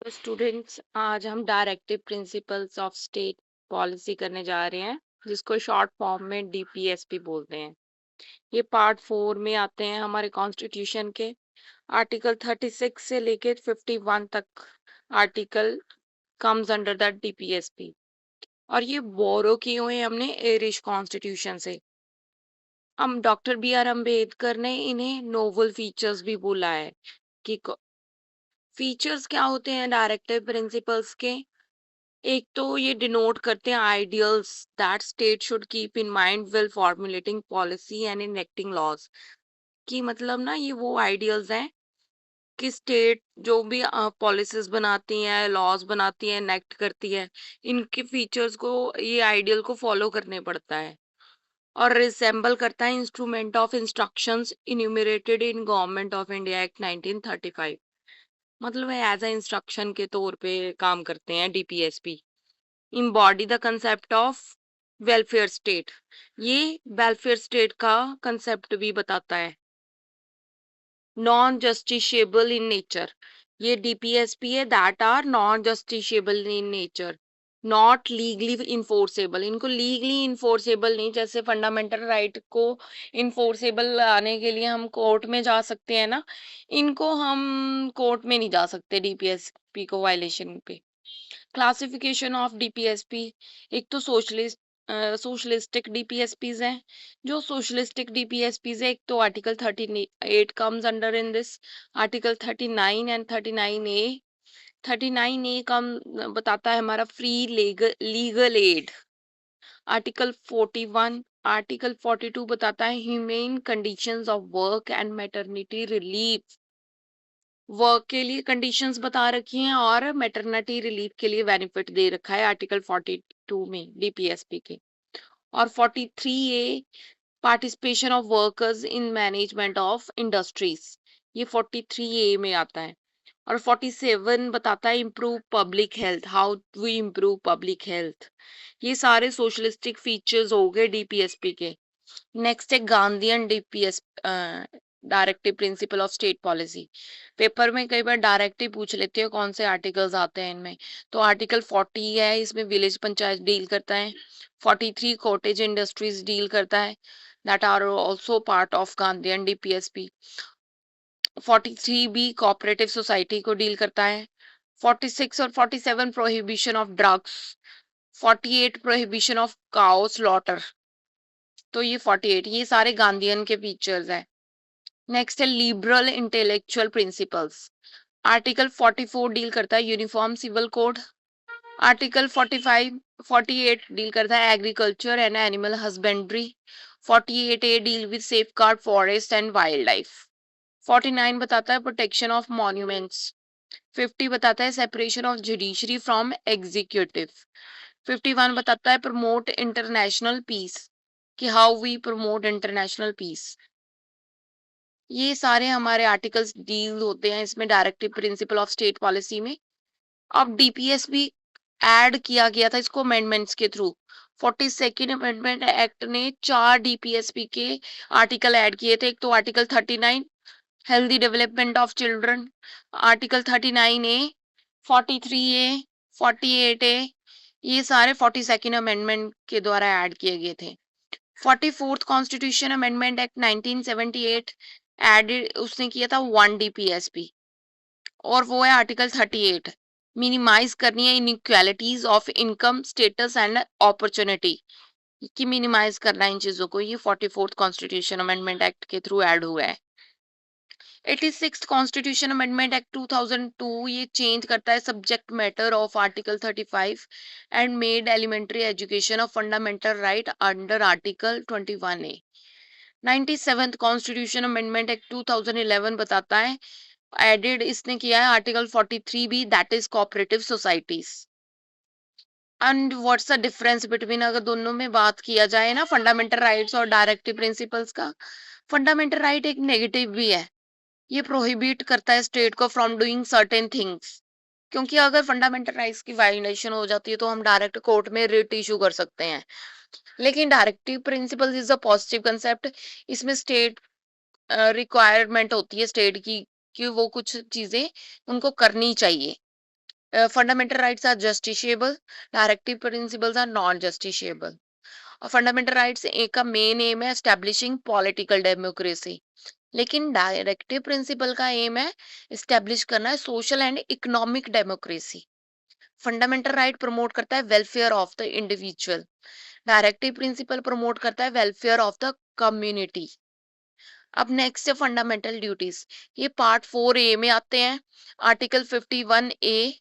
तो स्टूडेंट्स, आज हम directive principles of state policy करने जा रहे हैं, जिसको शॉर्ट फॉर्म में डीपीएसपी बोलते हैं। ये पार्ट 4 में आते हैं हमारे कॉन्स्टिट्यूशन के। आर्टिकल 36 से लेके 51 तक article comes under that DPSP. और ये बोरो किए हुए हैं हमने एरिश कॉन्स्टिट्यूशन से। हम डॉक्टर बी आर अम्बेडकर ने इन्हें नोवल फीचर्स भी बोला है कि फीचर्स क्या होते हैं डायरेक्टिव प्रिंसिपल्स के। एक तो ये डिनोट करते हैं ideals that state should keep in mind while formulating policy and enacting laws. कि मतलब ना, ये वो आइडियल्स हैं कि स्टेट जो भी पॉलिसीज बनाती है, लॉज बनाती है, इनेक्ट करती है, इनके फीचर्स को, ये आइडियल को फॉलो करने पड़ता है। और रिसेंबल करता है instrument of instructions enumerated in government of India act 1935। मतलब एज ए इंस्ट्रक्शन के तौर पे काम करते हैं DPSP. Embody the concept of welfare state. ये वेलफेयर स्टेट का कंसेप्ट भी बताता है। Non justiciable in nature. ये डीपीएसपी है that are non justiciable in nature, not legally enforceable. इनको लीगली इन्फोर्सेबल नहीं, जैसे फंडामेंटल राइट को इन्फोर्सेबल लाने के लिए हम कोर्ट में जा सकते हैं ना, इनको हम कोर्ट में नहीं जा सकते डीपीएसपी को वायलेशन पे। Classification of DPSP. एक तो सोशलिस्टिक डीपीएसपीज हैं। जो सोशलिस्टिक डीपीएसपीज है, एक तो article 38 comes under in this. Article 39 and 39A। 39A कम बताता है हमारा free legal aid. Article 41, article 42 बताता है humane conditions of work and maternity relief. Work के लिए कंडीशंस बता रखी हैं और मैटरनिटी रिलीफ के लिए बेनिफिट दे रखा है आर्टिकल 42 में डीपीएसपी के। और 43A participation of workers in management of industries, ये 43A में आता है। और 47 बताता है improve public health, how we improve public health. ये सारे सोशलिस्टिक फीचर्स हो गए डीपीएसपी के। नेक्स्ट है Gandhian DPS directive principle of state policy. Paper में कई बार डायरेक्टिव पूछ लेते हो कौन से आर्टिकल्स आते हैं इनमें। तो आर्टिकल 40 है, इसमें विलेज पंचायत डील करता है। 43 कॉटेज इंडस्ट्रीज डील करता है, that are also part of Gandhian DPSP. 43B cooperative society को डील करता है। 46 और 47 prohibition of drugs. 48 prohibition of cow slaughter. तो ये 48, ये सारे गांधीयन के फीचर्स हैं। नेक्स्ट है liberal intellectual principles. Article 44 deal करता है uniform civil code. Article 45 48 deal करता है agriculture and animal husbandry. 48A deal with safeguard forest and wildlife. 49 बताता है प्रोटेक्शन ऑफ मॉन्यूमेंट्स। 50 बताता है separation of judiciary from executive. 51 बताता है प्रमोट इंटरनेशनल पीस, कि how we promote international peace. ये सारे हमारे आर्टिकल्स डील होते हैं इसमें directive principle of state policy में। अब डीपीएस भी ऐड किया गया था इसको अमेंडमेंट्स के थ्रू। 42nd अमेंडमेंट एक्ट ने 4 डीपीएसपी के आर्टिकल ऐड किए थे। एक तो article 39 healthy development of children, article 39A, 43A, 48A, ये सारे 42nd अमेंडमेंट के द्वारा ऐड किए गए थे। 44th constitution amendment act 1978 added, उसने किया था 1 डीपीएसपी, और वो है आर्टिकल 38। मिनिमाइज करनी है inequalities of income, status and opportunity, कि मिनिमाइज करना है इन चीजों को। ये 44th कॉन्स्टिट्यूशन अमेंडमेंट एक्ट के थ्रू ऐड हुआ है। 86th कॉन्स्टिट्यूशन अमेंडमेंट एक्ट 2002, ये चेंज करता है subject matter of article 35 and made elementary education of fundamental right under article 21A। 97th constitution amendment act 2011 बताता है, एडेड इसने किया है article 43B, that is cooperative societies. And what's the difference between, अगर दोनों में बात किया जाए ना, फंडामेंटल राइट्स और डायरेक्टिव प्रिंसिपल्स का। फंडामेंटल राइट एक नेगेटिव भी है, ये प्रोहिबिट करता है स्टेट को फ्रॉम डूइंग सर्टेन थिंग्स। क्योंकि अगर फंडामेंटल राइट्स की वायलेशन हो जाती है तो हम डायरेक्ट कोर्ट में रिट इशू कर सकते हैं। लेकिन directive principles is a positive concept. इसमें स्टेट रिक्वायरमेंट होती है स्टेट की कि वो कुछ चीजें उनको करनी चाहिए। Fundamental rights are justiciable, directive principles are non-justiciable. और फंडामेंटल राइट्स एक का मेन एम है एस्टेब्लिशिंग पॉलिटिकल डेमोक्रेसी, लेकिन डायरेक्टिव प्रिंसिपल का एम है एस्टेब्लिश करना है social and economic democracy. Fundamental right promote करता है welfare of the individual, directive principle promote करता है वेलफेयर ऑफ द कम्युनिटी। अब नेक्स्ट है फंडामेंटल ड्यूटीज, ये पार्ट 4A में आते हैं, आर्टिकल 51A,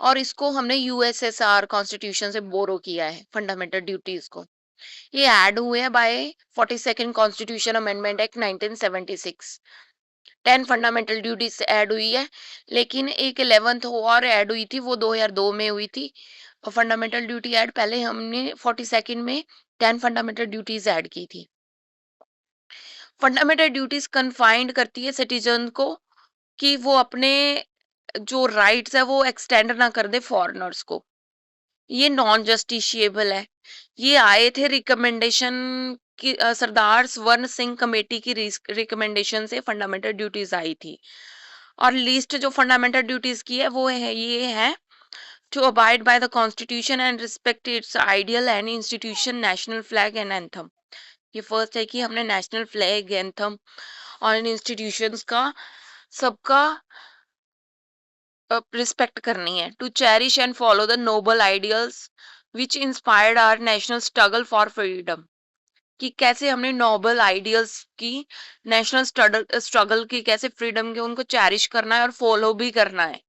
और इसको हमने यूएसएसआर कॉन्स्टिट्यूशन से बोरो किया है फंडामेंटल ड्यूटीज को। ये ऐड हुए हैं by 42nd constitution amendment act 1976। 10 fundamental duties add हुई है, लेकिन एक 11th और ऐड हुई थी, वो 2002 में हुई थी। फंडामेंटल ड्यूटी ऐड पहले हमने 42nd में 10 फंडामेंटल ड्यूटीज ऐड की थी। फंडामेंटल ड्यूटीज कन्फाइंड करती है सिटीजन को कि वो अपने जो राइट्स है वो एक्सटेंड ना कर दे फॉरेनर्स को। ये नॉन जस्टिशिएबल है। ये आए थे रिकमेंडेशन की, सरदार स्वर्ण सिंह कमेटी की रिकमेंडेशन से फंडामेंटल ड्यूटीज आई थी। और लिस्ट जो फंडामेंटल ड्यूटीज की है वो है, ये है to abide by the constitution and respect its ideal and institution, national flag and anthem. ये फर्स्ट है कि हमने नेशनल फ्लैग, एंथम और इन इंस्टीट्यूशंस का सबका रिस्पेक्ट करनी है। To cherish and follow the noble ideals which inspired our national struggle for freedom, कि कैसे हमने नोबल आइडियल्स की, नेशनल स्ट्रगल की, कैसे फ्रीडम के उनको चेरिश करना है और फॉलो भी करना है।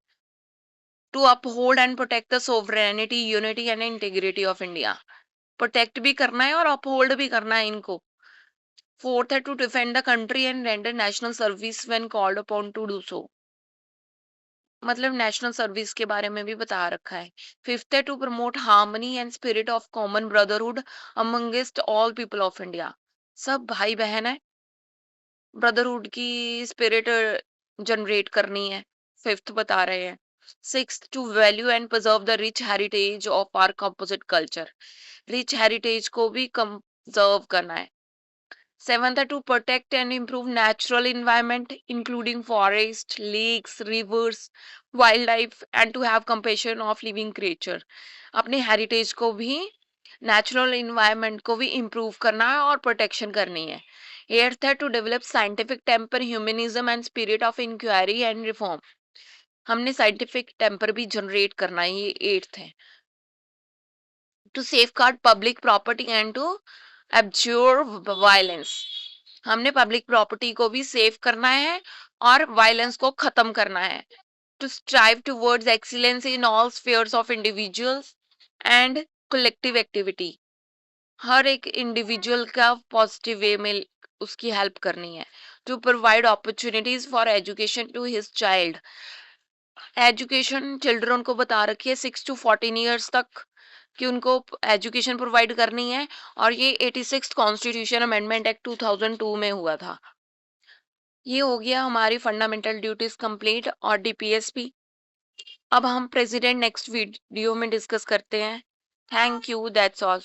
To uphold and protect the sovereignty, unity and integrity of India, protect भी करना है और अपहोल्ड भी करना है इनको। फोर्थ है to defend the country and render national service when called upon to do so, मतलब नेशनल सर्विस के बारे में भी बता रखा है। फिफ्थ है to promote harmony and spirit of common brotherhood amongst all people of India, सब भाई बहन है, ब्रदरहुड की स्पिरिट जनरेट करनी है, फिफ्थ बता रहे हैं। Sixth to value and preserve the rich heritage of our composite culture, rich heritage को भी कंजर्व करना है। Seventh, to protect and improve natural environment, including forests, lakes, rivers, wildlife, and to have compassion of living creature. अपने heritage को भी, natural environment को भी improve करना है और protection करनी है। Eighth है to develop scientific temper, humanism and spirit of inquiry and reform. हमने scientific temper भी generate करना है, ये eighth है। To safeguard public property and to abjure violence. हमने पब्लिक प्रॉपर्टी को भी सेव करना है और वायलेंस को खत्म करना है। To strive towards excellence in all spheres of individuals and collective activity, हर एक इंडिविजुअल का पॉजिटिव वे में उसकी हेल्प करनी है। To provide opportunities for education to his child, education children को बता रखी है 6 to 14 ईयर्स तक कि उनको एजुकेशन प्रोवाइड करनी है, और ये 86 कॉन्स्टिट्यूशन अमेंडमेंट एक्ट 2002 में हुआ था। ये हो गया हमारी फंडामेंटल ड्यूटीज कंप्लीट और डीपीएसपी। अब हम प्रेसिडेंट नेक्स्ट वीडियो में डिस्कस करते हैं। Thank you, that's all.